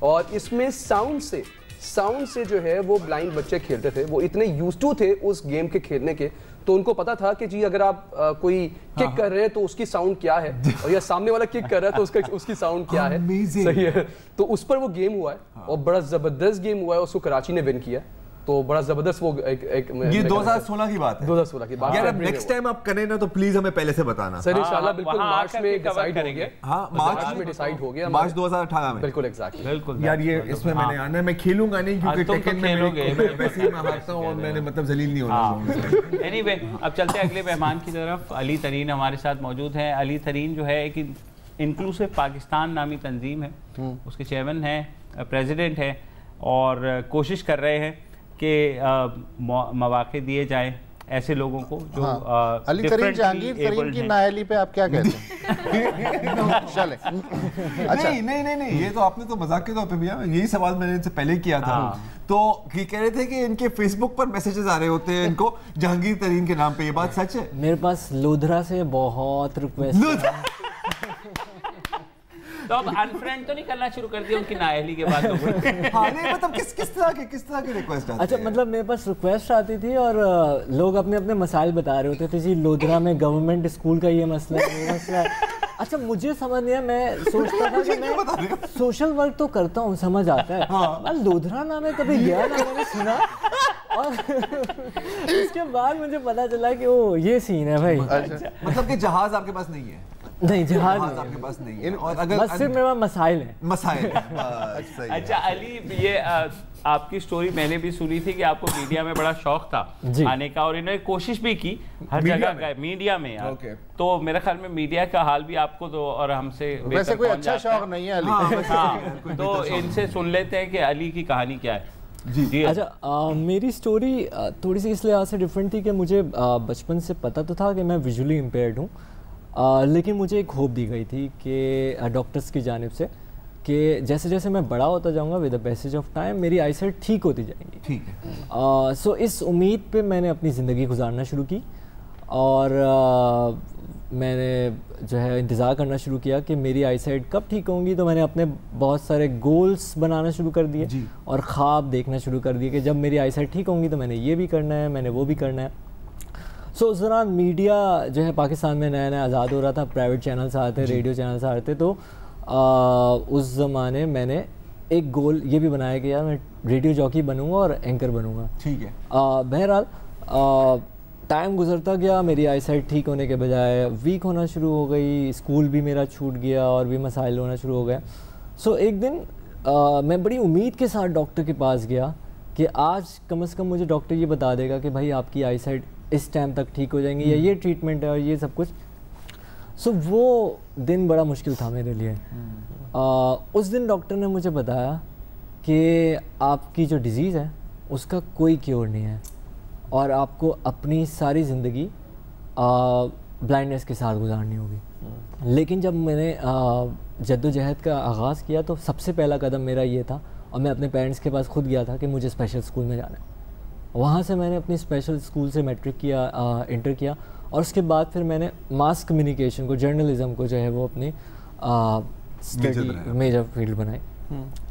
और इसमें साउंड से जो है वो ब्लाइंड बच्चे खेलते थे, वो इतने यूज्ड टू थे उस गेम के खेलने के, तो उनको पता था कि जी अगर आप कोई किक कर रहे हैं तो उसकी साउंड क्या है, और या सामने वाला किक कर रहा है तो उसकी साउंड क्या है। सही है, तो उस पर वो गेम हुआ है, और बड़ा जबरदस्त गेम हुआ है, उसको कराची ने विन किया, तो बड़ा जबरदस्त वो एक ये 2016 की बात है। 2016 की बात। यार अब नेक्स्ट टाइम आप करें ना तो प्लीज हमें पहले से बताना। सर इंशाल्लाह बिल्कुल, मार्च में डिसाइड हो गया। हाँ, मार्च में डिसाइड हो गया, मार्च 2018 में। बिल्कुल एग्जैक्टली। बिल्कुल यार ये इसमें मैंने आना है, मैं खेलूंगा नहीं क्योंकि टेकन में वैसे ही मैं हारता हूं और मैंने मतलब जलील नहीं होना। एनीवे, अब चलते हैं अगले मेहमान की तरफ। अली तरीन हमारे साथ मौजूद हैं। अली तरीन जो है एक इंक्लूसिव पाकिस्तान नामी तंजीम है, उसके चेयरमैन हैं, प्रेसिडेंट है, और कोशिश कर रहे हैं कि मौके दिए जाए ऐसे लोगों को जो अली तरीन जहांगीर तरीन की नाअहली पे आप क्या कहते हैं? चले। अच्छा, नहीं, ये तो आपने तो मजाक के तौर पे भैया, यही सवाल मैंने इनसे पहले किया था, तो ये कह रहे थे कि इनके फेसबुक पर मैसेजेस आ रहे होते हैं इनको जहांगीर तरीन के नाम पे, ये बात सच है? मेरे पास लोधरा से बहुत रिक्वेस्ट। तो अब अनफ्रेंड तो नहीं करना शुरू कर दिया उनकी नाअहली के बाद? हाँ, नहीं मतलब किस तरह की रिक्वेस्ट आती है? अच्छा, मतलब मेरे पास रिक्वेस्ट आती थी और लोग अपने अपने मसाइल बता रहे होते थे, जी लोधरा में गवर्नमेंट स्कूल का ये मसला है, वो मसला है। अच्छा, मुझे समझ नहीं है, मैं सोचता था कि मैं सोशल वर्क तो करता हूँ, समझ आता है, मैं लोधरा नाम है कभी गया ना, मैंने सुना, और इसके बाद मुझे पता चला कि वो ये सीन है भाई। मतलब कि जहाज आपके पास नहीं है? नहीं, जहाज आपके पास नहीं है, और अगर बस सिर्फ मेरा मसाइल है। अच्छा अली, ये आपकी स्टोरी मैंने भी सुनी थी कि आपको मीडिया में बड़ा शौक था आने का, और इन्होंने कोशिश भी की हर जगह गए मीडिया में यार। तो मेरे ख्याल में मीडिया का हाल भी आपको तो और हमसे वैसे कोई अच्छा शौक नहीं है अली। तो इनसे सुन लेते हैं कि अली की कहानी क्या है। जी। अच्छा, मेरी स्टोरी थोड़ी सी इस लिहाज से डिफरेंट थी कि मुझे बचपन से पता तो था कि मैं विजुअली इम्पेयर्ड हूँ, लेकिन मुझे एक होप दी गई थी कि डॉक्टर्स की जानिब से कि जैसे जैसे मैं बड़ा होता जाऊंगा with the passage of time मेरी आईसाइट ठीक होती जाएंगी। ठीक है। सो इस उम्मीद पे मैंने अपनी ज़िंदगी गुजारना शुरू की, और मैंने जो है इंतज़ार करना शुरू किया कि मेरी आईसाइट कब ठीक होंगी। तो मैंने अपने बहुत सारे गोल्स बनाना शुरू कर दिए और ख्वाब देखना शुरू कर दिए कि जब मेरी आईसाइट ठीक होंगी तो मैंने ये भी करना है, मैंने वो भी करना है। सो उस दौरान मीडिया जो है पाकिस्तान में नया नया आज़ाद हो रहा था, प्राइवेट चैनल्स आ रहे थे, रेडियो चैनल्स आ रहे थे, तो उस ज़माने मैंने एक गोल ये भी बनाया कि यार मैं रेडियो जॉकी बनूंगा और एंकर बनूंगा। ठीक है। बहरहाल टाइम गुजरता गया, मेरी आई साइट ठीक होने के बजाय वीक होना शुरू हो गई, स्कूल भी मेरा छूट गया और भी मसाइल होना शुरू हो गए। सो एक दिन मैं बड़ी उम्मीद के साथ डॉक्टर के पास गया कि आज कम से कम मुझे डॉक्टर ये बता देगा कि भाई आपकी आई साइट इस टाइम तक ठीक हो जाएंगी या ये ट्रीटमेंट है और ये सब कुछ। सो वो दिन बड़ा मुश्किल था मेरे लिए। उस दिन डॉक्टर ने मुझे बताया कि आपकी जो डिज़ीज़ है उसका कोई क्योर नहीं है और आपको अपनी सारी ज़िंदगी ब्लाइंडनेस के साथ गुजारनी होगी। लेकिन जब मैंने जद्दोजहद का आगाज़ किया तो सबसे पहला कदम मेरा ये था, और मैं अपने पेरेंट्स के पास खुद गया था कि मुझे स्पेशल स्कूल में जाना है। वहाँ से मैंने अपनी स्पेशल स्कूल से मैट्रिक किया, इंटर किया, और उसके बाद फिर मैंने मास कम्युनिकेशन को, जर्नलिज़म को जो है वो अपनी मेजर फील्ड बनाई।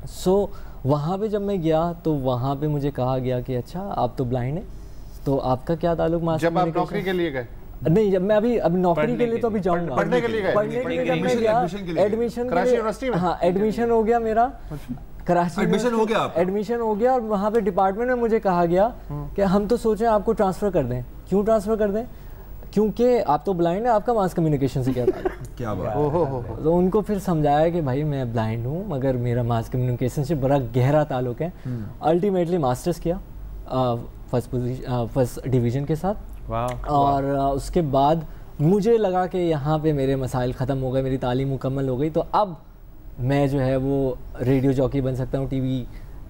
सो वहाँ पे जब मैं गया तो वहाँ पे मुझे कहा गया कि अच्छा आप तो ब्लाइंड हैं, तो आपका क्या ताल्लुक मास जब आप नौकरी के लिए गए? नहीं, जब मैं अभी नौकरी के लिए तो अभी जाऊँगा, पढ़ने के लिए गए? पढ़ने के लिए जब मैं गया, एडमिशन कराची यूनिवर्सिटी में? हाँ, एडमिशन हो गया मेरा कराची, एडमिशन हो गया, एडमिशन हो गया, और वहाँ पे डिपार्टमेंट में मुझे कहा गया कि हम तो सोचें आपको ट्रांसफ़र कर दें। क्यों ट्रांसफ़र कर दें? क्योंकि आप तो ब्लाइंड है, आपका मास कम्युनिकेशन से क्या ताल्लुक? क्या बात। हो। तो उनको फिर समझाया कि भाई मैं ब्लाइंड हूँ मगर मेरा मास कम्युनिकेशन से बड़ा गहरा ताल्लुक है। अल्टीमेटली मास्टर्स किया फर्स्ट डिवीज़न के साथ। और उसके बाद मुझे लगा कि यहाँ पे मेरे मसाइल ख़त्म हो गए, मेरी तालीम मुकम्मल हो गई, तो अब मैं जो है वो रेडियो जॉकी बन सकता हूँ, टीवी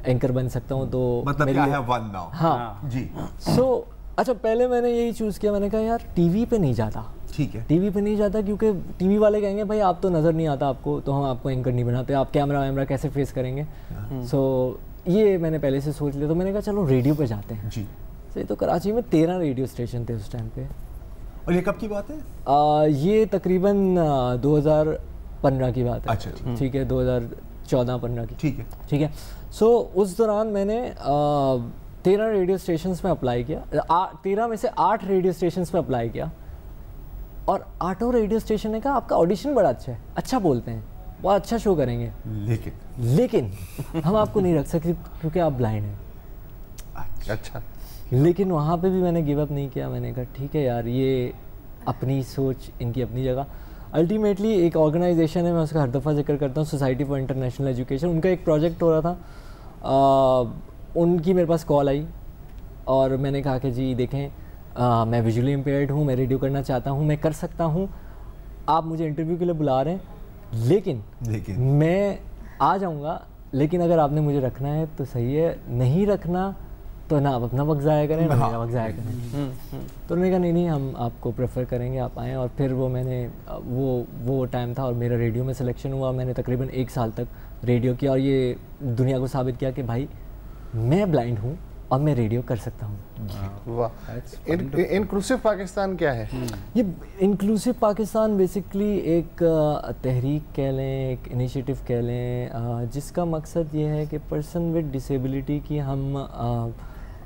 एंकर बन सकता हूँ। तो मतलब क्या है वन नाउ? हाँ जी। सो अच्छा, पहले मैंने यही चूज़ किया, मैंने कहा यार टीवी पे नहीं जाता। ठीक है। टीवी पे नहीं जाता क्योंकि टीवी वाले कहेंगे भाई आप तो नज़र नहीं आता आपको, तो हम आपको एंकर नहीं बनाते, आप कैमरा वैमरा कैसे फेस करेंगे। सो ये मैंने पहले से सोच लिया, तो मैंने कहा चलो रेडियो पे जाते हैं। जी। सही, तो कराची में 13 रेडियो स्टेशन थे उस टाइम पे। और ये कब की बात है? ये तकरीबन 2015 की बात है। अच्छा, ठीक है, 2014-15 की। ठीक है। ठीक है। सो उस दौरान मैंने 13 रेडियो स्टेशंस में अप्लाई किया, 13 में से 8 रेडियो स्टेशंस पे अप्लाई किया, और 8 रेडियो स्टेशन ने कहा आपका ऑडिशन बड़ा अच्छा है, अच्छा बोलते हैं, बहुत अच्छा शो करेंगे, लेकिन हम आपको नहीं रख सकते क्योंकि आप ब्लाइंड हैं। अच्छा। लेकिन वहाँ पे भी मैंने गिव अप नहीं किया। मैंने कहा ठीक है यार, ये अपनी सोच, इनकी अपनी जगह। अल्टीमेटली एक ऑर्गेनाइजेशन है, मैं उसका हर दफ़ा जिक्र करता हूँ, सोसाइटी फॉर इंटरनेशनल एजुकेशन। उनका एक प्रोजेक्ट हो रहा था, उनकी मेरे पास कॉल आई और मैंने कहा कि जी देखें मैं विजुअली इम्पेयर्ड हूँ, मैं रेडियो करना चाहता हूँ, मैं कर सकता हूँ, आप मुझे इंटरव्यू के लिए बुला रहे हैं, लेकिन मैं आ जाऊँगा, लेकिन अगर आपने मुझे रखना है तो सही है, नहीं रखना तो ना आप अपना वक्त ज़ाया करें, ना मेरा वक्त ज़ाया करें। तो उन्होंने कहा नहीं हम आपको प्रेफर करेंगे, आप आएँ। और फिर वो मैंने वो टाइम था और मेरा रेडियो में सिलेक्शन हुआ। मैंने तकरीबन 1 साल तक रेडियो किया और ये दुनिया को साबित किया कि भाई मैं ब्लाइंड हूँ और मैं रेडियो कर सकता हूँ। वाह। इंक्लूसिव पाकिस्तान क्या है? ये इंक्लूसिव पाकिस्तान बेसिकली एक तहरीक कह लें, एक इनिशिएटिव कह लें, जिसका मकसद ये है कि पर्सन विद डिसेबिलिटी की हम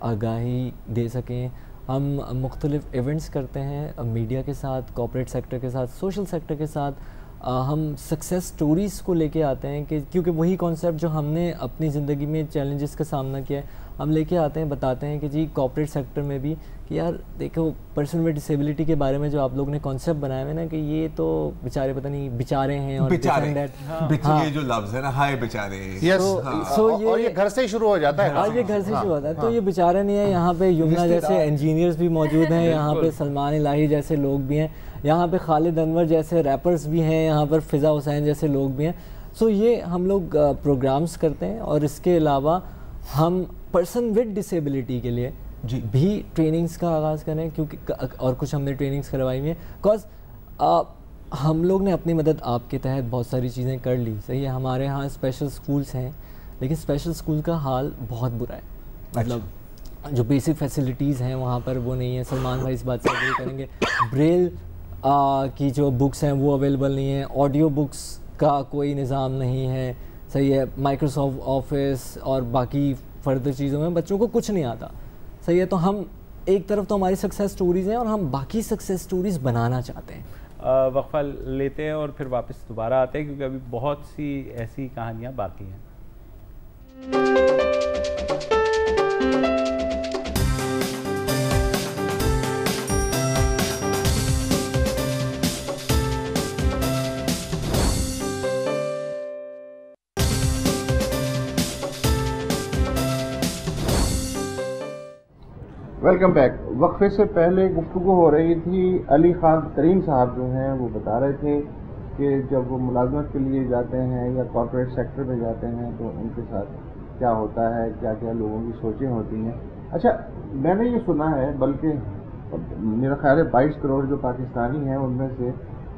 आगाही दे सकें। हम मुख्तलिफ इवेंट्स करते हैं मीडिया के साथ, कॉर्पोरेट सेक्टर के साथ, सोशल सेक्टर के साथ। हम सक्सेस स्टोरीज़ को लेके आते हैं कि क्योंकि वही कॉन्सेप्ट जो हमने अपनी ज़िंदगी में चैलेंजेस का सामना किया है, हम लेके आते हैं, बताते हैं कि जी कॉर्पोरेट सेक्टर में भी कि यार देखो पर्सन विद डिसेबिलिटी के बारे में जो आप लोग ने कॉन्सेप्ट बनाया हुए ना कि ये तो बेचारे पता नहीं बेचारे हैं और बेचारे जो लफ्ज़ है ना, हाय बेचारे। और ये घर से ही शुरू हो जाता है। और ये घर से शुरू होता है। तो ये बेचारे नहीं है, यहाँ पे यमुना जैसे इंजीनियर्स भी मौजूद हैं, यहाँ पे सलमान इलाही जैसे लोग भी हैं, यहाँ पे खालिद अनवर जैसे रैपर्स भी हैं, यहाँ पर फ़िज़ा हुसैन जैसे लोग भी हैं। सो ये हम लोग प्रोग्राम्स करते हैं और इसके अलावा हम पर्सन विद डिसेबिलिटी के लिए भी ट्रेनिंग्स का आगाज़ करें, क्योंकि और कुछ हमने ट्रेनिंग्स करवाई हुई हैं। बिकॉज हम लोग ने अपनी मदद आपके तहत बहुत सारी चीज़ें कर ली, सही है। हमारे यहाँ स्पेशल स्कूल्स हैं, लेकिन स्पेशल स्कूल का हाल बहुत बुरा है। मतलब जो बेसिक फैसिलिटीज़ हैं वहाँ पर वो नहीं है। सलमान भाई इस बात से एग्री करेंगे। ब्रेल की जो बुक्स हैं वो अवेलेबल नहीं है, ऑडियो बुक्स का कोई निज़ाम नहीं है, सही है। माइक्रोसॉफ्ट ऑफिस और बाकी फर्दर चीज़ों में बच्चों को कुछ नहीं आता, सही है। तो हम एक तरफ तो हमारी सक्सेस स्टोरीज़ हैं और हम बाकी सक्सेस स्टोरीज़ बनाना चाहते हैं। वक्फा लेते हैं और फिर वापस दोबारा आते हैं, क्योंकि अभी बहुत सी ऐसी कहानियाँ बाकी हैं। Welcome back. वक्फे से पहले गुफ्तगू हो रही थी, अली ख़ान तरीन साहब जो हैं वो बता रहे थे कि जब वो मुलाजमत के लिए जाते हैं या कॉर्पोरेट सेक्टर में जाते हैं तो उनके साथ क्या होता है, क्या क्या लोगों की सोचें होती हैं। अच्छा, मैंने ये सुना है, बल्कि मेरा ख्याल है 22 करोड़ जो पाकिस्तानी हैं उनमें से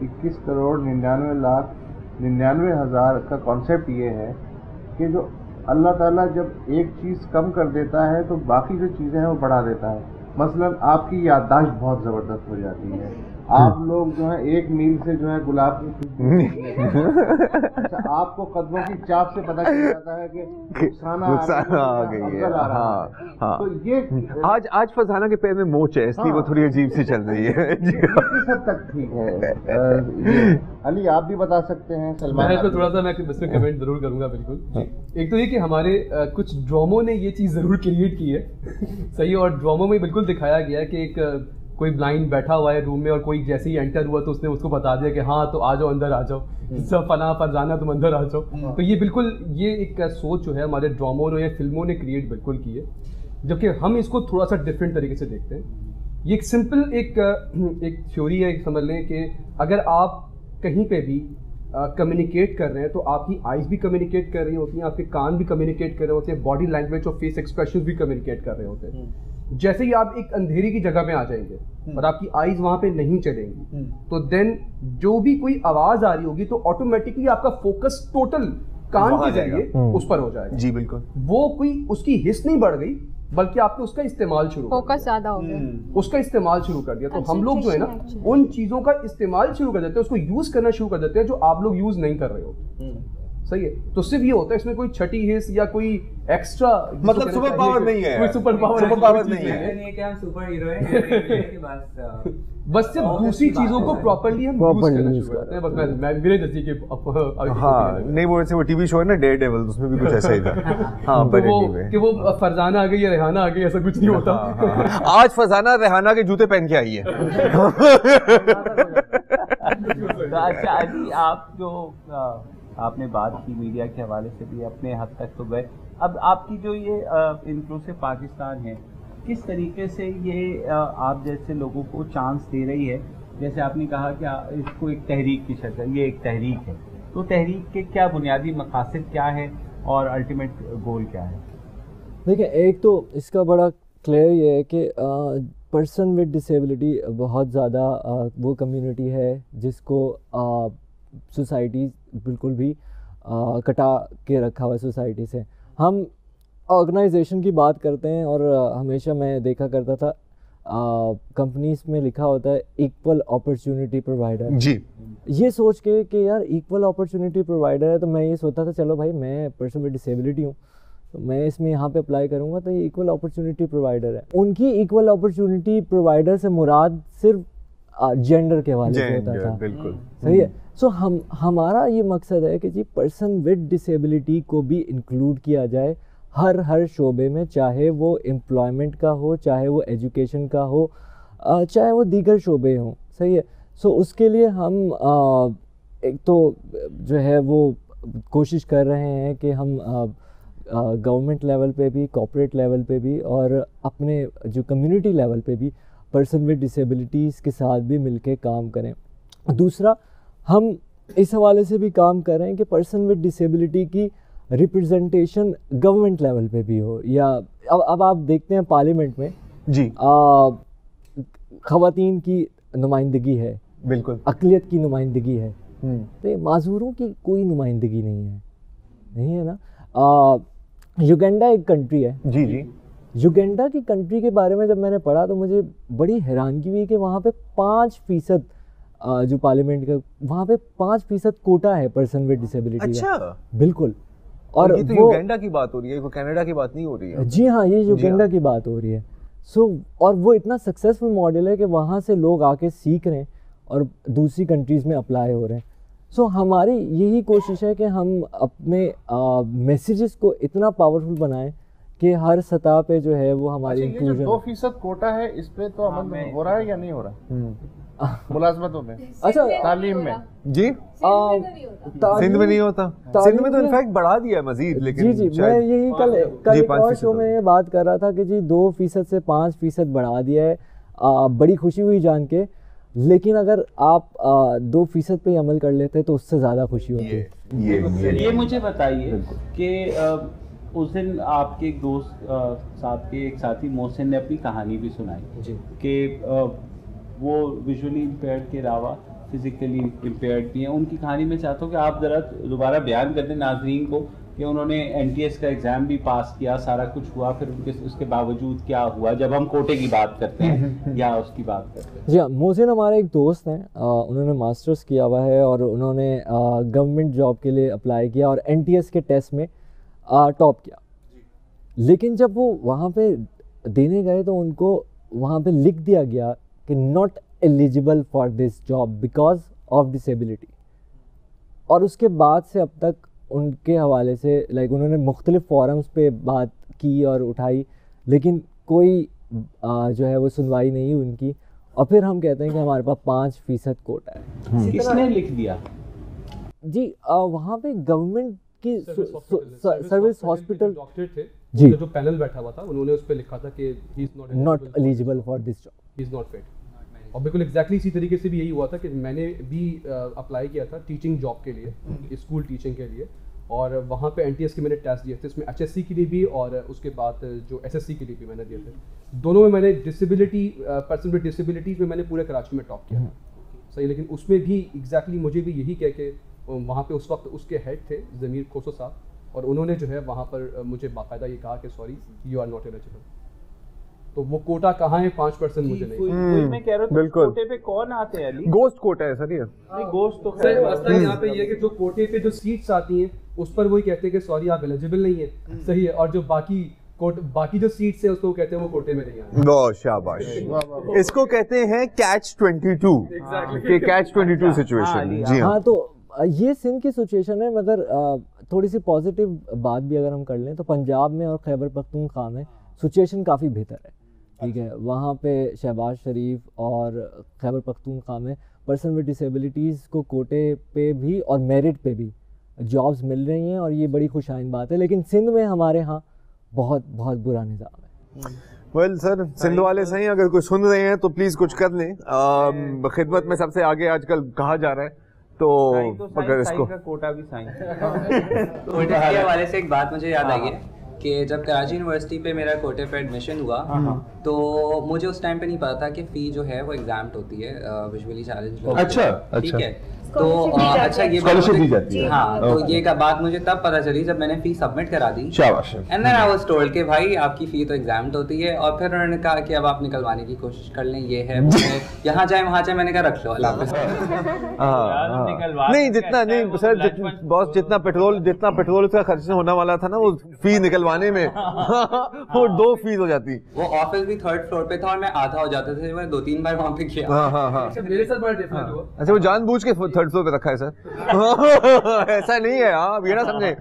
21 करोड़ 99,99,000 का कॉन्सेप्ट ये है कि जो अल्लाह ताला जब एक चीज़ कम कर देता है तो बाकी जो चीज़ें हैं वो बढ़ा देता है। मसलन आपकी याददाश्त बहुत ज़बरदस्त हो जाती है, आप लोग जो है एक मील से जो है गुलाब की खुशबू अच्छा, आपको कदमों की चाप से पता चल जाता है कि नुकसान आ गई है। हाँ। तो ये आज फरजाना के पैर में मोच है, इसलिए वो थोड़ी अजीब सी चल रही है। किस हद तक ठीक है? अली आप भी बता सकते हैं। सलमान मैं तो थोड़ा सा मैं इसमें कमेंट जरूर करूंगा। बिल्कुल, एक तो ये कि हमारे कुछ ड्रामों ने ये चीज़ ज़रूर क्रिएट की है सही है, और ड्रामों में बिल्कुल दिखाया गया है कि एक कोई ब्लाइंड बैठा हुआ है रूम में और कोई जैसे ही एंटर हुआ तो उसने उसको बता दिया कि हाँ तो आ जाओ, अंदर आ जाओ, सब फना फरजाना तुम अंदर आ जाओ। तो ये बिल्कुल ये एक सोच जो है हमारे ड्रामों ने या फिल्मों ने क्रिएट बिल्कुल की है, जबकि हम इसको थोड़ा सा डिफरेंट तरीके से देखते हैं। ये एक सिंपल एक थ्योरी है, समझ लें कि अगर आप कहीं पे भी कम्युनिकेट कर रहे हैं तो आपकी आइज़ भी कम्युनिकेट कर रही होती हैं, आपके कान भी कम्युनिकेट कर रहे होते हैं, बॉडी लैंग्वेज और फेस एक्सप्रेशन भी कम्युनिकेट कर रहे होते हैं। जैसे ही आप एक अंधेरी की जगह में आ जाएंगे और आपकी आइज़ वहाँ पे नहीं चलेंगी तो देन जो भी कोई आवाज़ आ रही होगी तो ऑटोमेटिकली आपका फोकस टोटल कान के जरिए उस पर हो जाएगा। जी बिल्कुल, वो कोई उसकी हिस्स नहीं बढ़ गई बल्कि आपने उसका इस्तेमाल शुरू फोकस ज्यादा हो गया, उसका इस्तेमाल शुरू कर दिया। तो हम लोग जो है ना उन चीज़ों का इस्तेमाल शुरू कर देते हैं, उसको यूज़ करना शुरू कर देते हैं जो आप लोग यूज़ नहीं कर रहे हो। सही है, तो सिर्फ ये होता है, इसमें कोई छठी हिस्स या कोई एक्स्ट्रा मतलब सुपर पावर नहीं है, कोई सुपर पावर नहीं है। ये कि हम सुपर हीरो हैं बस सिर्फ दूसरी चीजों को प्रॉपर्ली हम यूज करना शुरू करते हैं। बस मैं मेरे जैसे कि हाँ नहीं, वो टीवी शो है ना डेयर डेविल, उसमें भी कुछ ऐसा ही था। हाँ कि वो फरजाना आ गई या रेहाना आ गई, ऐसा कुछ नहीं होता। आज फरजाना रेहाना के जूते पहन के आई है। अच्छा जी, आप जो आपने बात की मीडिया के हवाले से भी अपने हद तक तो गए, अब आपकी जो ये इंक्लूसिव पाकिस्तान है किस तरीके से ये आप जैसे लोगों को चांस दे रही है? जैसे आपने कहा कि इसको एक तहरीक की शक्ल, ये एक तहरीक है, तो तहरीक के क्या बुनियादी मकासद क्या है और अल्टीमेट गोल क्या है? देखिए, एक तो इसका बड़ा क्लियर ये है कि पर्सन विद डिसेबिलिटी बहुत ज़्यादा वो कम्युनिटी है जिसको सोसाइटी बिल्कुल भी कटा के रखा हुआ है सोसाइटी से। हम ऑर्गेनाइजेशन की बात करते हैं और हमेशा मैं देखा करता था कंपनीज में लिखा होता है इक्वल अपॉर्चुनिटी प्रोवाइडर जी। ये सोच के कि यार इक्वल अपॉर्चुनिटी प्रोवाइडर है तो मैं ये सोचता था चलो भाई मैं पर्सन विद डिसेबिलिटी हूँ तो मैं इसमें यहाँ पे अप्लाई करूँगा तो ये इक्वल अपॉर्चुनिटी प्रोवाइडर है। उनकी इक्वल अपॉर्चुनिटी प्रोवाइडर से मुराद सिर्फ जेंडर के हवाले से होता था। बिल्कुल सही है। सो हमारा ये मकसद है कि जी पर्सन विद डिसेबिलिटी को भी इंक्लूड किया जाए हर शोबे में, चाहे वो एम्प्लॉयमेंट का हो, चाहे वो एजुकेशन का हो, चाहे वो दीगर शोबे हों। सही है। सो उसके लिए हम एक तो जो है वो कोशिश कर रहे हैं कि हम गवर्नमेंट लेवल पे भी, कॉर्पोरेट लेवल पे भी और अपने जो कम्युनिटी लेवल पे भी पर्सन विद डिसेबिलिटीज़ के साथ भी मिलके काम करें। दूसरा, हम इस हवाले से भी काम कर रहे हैं कि पर्सन विद डिसेबिलिटी की रिप्रेजेंटेशन गवर्नमेंट लेवल पे भी हो, या अब आप देखते हैं पार्लियामेंट में जी ख़वातीन की नुमाइंदगी है, बिल्कुल अक़लियत की नुमाइंदगी है, तो माज़ूरों की कोई नुमाइंदगी नहीं है ना। युगांडा एक कंट्री है जी जी। युगांडा की कंट्री के बारे में जब मैंने पढ़ा तो मुझे बड़ी हैरानगी हुई कि वहाँ पे 5% जो पार्लियामेंट का वहाँ पे 5% कोटा है पर्सन विद डिसेबिलिटी। अच्छा का। बिल्कुल। और ये तो युगांडा की बात हो रही है, कनाडा की बात नहीं हो रही है। जी हाँ, ये युगांडा की बात हो रही है। और वो इतना सक्सेसफुल मॉडल है कि वहाँ से लोग आके सीख रहे हैं और दूसरी कंट्रीज़ में अप्लाई हो रहे हैं। हमारी यही कोशिश है कि हम अपने मैसेजेस को इतना पावरफुल बनाएं कि हर सतह पे जो है वो हमारी इंक्लूजन। 2% कोटा है, इस पे तो अमल हो रहा है या नहीं हो रहा मुलाजमतों में? अच्छा, तालीम में जी सिंध में नहीं होता। सिंध में तो इनफैक्ट बढ़ा दिया है मजीद। लेकिन जी मैं यही कल एक और शो में ये बात कर रहा था कि जी 2% से 5% बढ़ा दिया है। बड़ी खुशी हुई जान के, लेकिन अगर आप 2% पे ही अमल कर लेते तो उससे ज़्यादा खुशी होती है। ये मुझे बताइए कि उस दिन आपके एक दोस्त साहब के एक साथी मोहसिन ने अपनी कहानी भी सुनाई कि वो विजुअली इम्पेयर्ड के अलावा फिजिकली इम्पेयर्ड भी हैं। उनकी कहानी में चाहता हूँ कि आप ज़रा दोबारा बयान कर दें नाजरीन को कि उन्होंने NTS का एग्ज़ाम भी पास किया, सारा कुछ हुआ, फिर उसके बावजूद क्या हुआ जब हम कोटे की बात करते हैं या उसकी बात करते हैं। जी हाँ, मोहसिन हमारे एक दोस्त हैं, उन्होंने मास्टर्स किया हुआ है और उन्होंने गवर्नमेंट जॉब के लिए अप्लाई किया और NTS के टेस्ट में टॉप किया। लेकिन जब वो वहाँ पे देने गए तो उनको वहाँ पे लिख दिया गया कि not eligible for this job because of disability. और उसके बाद से अब तक उनके हवाले से उन्होंने मुख्तलिफ फोरम्स पे बात की और उठाई, लेकिन कोई जो है वो सुनवाई नहीं हुई उनकी। और फिर हम कहते हैं कि हमारे पास 5% कोटा है। किसने लिख दिया? जी वहाँ पे गवर्नमेंट की सर्विस हॉस्पिटल डॉक्टर थे जी, जो पैनल बैठा हुआ था, उन्होंने उस पे लिखा था कि he is not eligible for this job, he is not fit. और बिल्कुल एग्जैक्टली इसी तरीके से भी यही हुआ था कि मैंने भी अप्लाई किया था टीचिंग जॉब के लिए, स्कूल टीचिंग के लिए, और वहाँ पे NTS के मैंने टेस्ट दिए थे, इसमें HSC के लिए भी और उसके बाद जो SSC के लिए भी मैंने दिए थे। दोनों में मैंने डिसेबिलिटी पर्सन विद डिसेबिलिटीज में मैंने पूरे कराची में टॉप किया सही। लेकिन उसमें भी एग्जैक्टली मुझे भी यही कह के वहाँ पे उस वक्त उसके हेड थे ज़मीर खोसो साहब, और उन्होंने जो है वहाँ पर मुझे बाकायदा ये कहा कि sorry you are not eligible. तो वो कोटा कहाँ है 5% मुझे नहीं। मैं कह रहा हूँ कोटे पे कौन आते हैं? गोश्त कोटा है सर ये। नहीं गोश्त तो सर मसला यहाँ पे ये है कि जो कोटे पे जो सीट्स आती हैं उस पर वही कहते हैं कि सॉरी आप एलिजिबल नहीं है, सही है। और जो बाकी जो सीट्स है उसको कहते हैं वो कोटे में नहीं आते। बहुत शाबाश। इसको कहते हैं कैच 22 के कैच 22 सिचुएशन। जी हाँ, तो ये सिंध की सिचुएशन है। मगर थोड़ी सी पॉजिटिव बात भी अगर हम कर लें तो पंजाब में और खैबर पख्तूनख्वा में सिचुएशन काफ़ी बेहतर है। ठीक है, वहाँ पे शहबाज शरीफ और खैबर पख्तूनख्वा में पर्सन विद डिसेबिलिटीज़ को कोटे पे भी और मेरिट पे भी जॉब्स मिल रही हैं और ये बड़ी खुशाइन बात है। लेकिन सिंध में हमारे यहाँ बहुत बहुत बुरा निज़ाम है। वेल सर, सिंध वाले सही, अगर कोई सुन रहे हैं तो प्लीज़ कुछ कर लें। खिदमत में सबसे आगे आजकल कहा जा रहा है, तो अगर इसको का कोटा भी साइन। कोटे के हवाले से एक बात मुझे याद आई है कि जब कराची यूनिवर्सिटी पे मेरा कोटे पे एडमिशन हुआ तो मुझे उस टाइम पे नहीं पता था कि फ़ी जो है वो एग्जाम्ड होती है विजुअली चैलेंज लोगों के लिए। ठीक है, तो अच्छा ये स्कॉलरशिप दी जाती है। हाँ, तो ये का बात मुझे तब पता चली जब मैंने फ़ी सबमिट करा दी। शाबाश। And then I was told कि भाई आपकी फ़ी तो एग्जाम्ड होती है। और फिर उन्होंने कहा कि अब आप निकलवाने की कोशिश कर लें, ये है यहाँ जाए वहाँ जाए। मैंने कहा रख लो, अल्लाह हाफ़िज़। नहीं जितना नहीं सर, बॉस जितना पेट्रोल का खर्च होने वाला था ना वो फी निकलवाने में वो 2 फीस हो जाती। वो ऑफिस भी 3rd फ्लोर पे था और मैं आधा हो जाता था। मैंने 2-3 बार वहाँ पे किया। हाँ। मेरे साथ बड़ा डिफरेंट हुआ। अच्छा, वो जानबूझ के 3rd फ्लोर पे रखा है सर। ऐसा नहीं है, आप ये ना समझे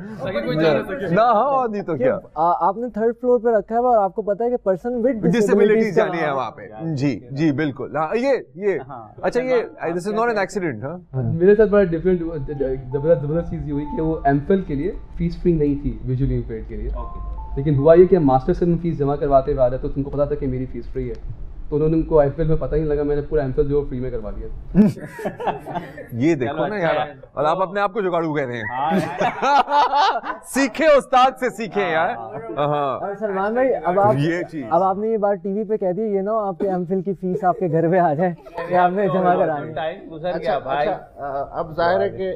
ना। हाँ, नहीं तो क्या आपने 3rd फ्लोर पे रखा है और आपको पता है कि पर्सन विद डिसेबिलिटीज जानी है वहाँ पे। जी बिल्कुल। हाँ, ये अच्छा, ये this is not an accident. मेरे साथ बड़ा डिफरेंट जबरदस्त चीज़ ये हुई कि वो एमफिल के लिए फीस फ्री नहीं थी विजुअली इम्पेयर्ड के लिए। लेकिन हुआ ये कि मास्टर्स में फीस जमा करवाते हुए आ रहे तो तुमको पता था कि मेरी फीस फ्री है, तो उन्होंने उनको एमफिल में पता ही नहीं लगा, मैंने पूरा एमफिल जो फ्री में करवा दिया। ये देखो ना यार, और आप अपने आप को जुगाड़ू कह रहे हैं। सीखे उस्ताद से सीखे यार। और सलमान भाई, अब आपने ये बात टीवी पे कह दी, ये ना आपके एमफिल की फीस आपके घर पे आ जाए कि आपने जमा करानी है। अब जाहिर है कि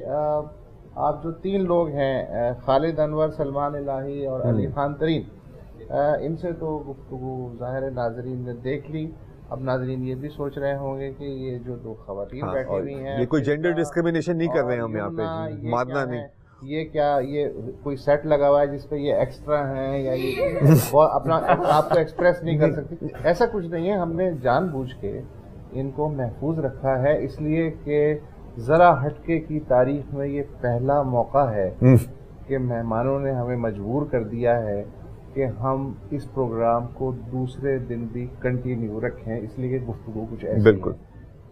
आप जो 3 लोग हैं, खालिद अनवर, सलमान इलाही और अली खान तरीन, इनसे तो गुफ्तगू जाहिर है नाजरीन ने देख ली। अब नाजरीन ये भी सोच रहे होंगे कि ये जो 2 खवातीन बैठी हुई हैं, ये कोई जेंडर डिस्क्रिमिनेशन नहीं कर रहे हैं हम यहाँ पे, मानना नहीं। ये क्या, ये कोई सेट लगा हुआ है जिसपे ये एक्स्ट्रा हैं या ये अपना आपको एक्सप्रेस नहीं कर सकती? ऐसा कुछ नहीं है, हमने जानबूझ के इनको महफूज रखा है, इसलिए कि ज़रा हटके की तारीख में ये पहला मौका है कि मेहमानों ने हमें मजबूर कर दिया है कि हम इस प्रोग्राम को दूसरे दिन भी कंटिन्यू रखें, इसलिए कि गुफ्तगू कुछ ऐसी बिल्कुल।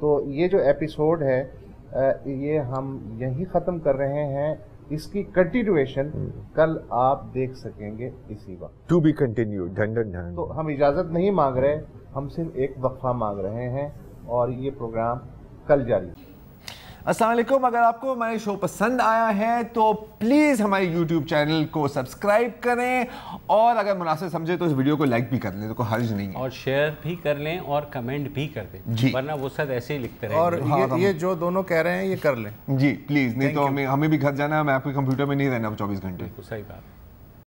तो ये जो एपिसोड है ये हम यहीं ख़त्म कर रहे हैं, इसकी कंटिन्यूएशन कल आप देख सकेंगे इसी वक्त। To be continue. तो हम इजाज़त नहीं मांग रहे, हम सिर्फ एक वक्फा मांग रहे हैं और ये प्रोग्राम कल जारी। अस्सलाम वालेकुम। अगर आपको हमारे शो पसंद आया है तो प्लीज़ हमारे YouTube चैनल को सब्सक्राइब करें और अगर मुनासिब समझे तो इस वीडियो को लाइक भी कर लें, तो कोई हर्ज नहीं है, और शेयर भी कर लें और कमेंट भी कर दें जी, वरना वो सब ऐसे ही लिखते रहेंगे। और ये जो दोनों कह रहे हैं ये कर लें जी प्लीज़, नहीं तो हमें भी घर जाना है, मैं आपके कंप्यूटर में नहीं रहना 24 घंटे। सही बात।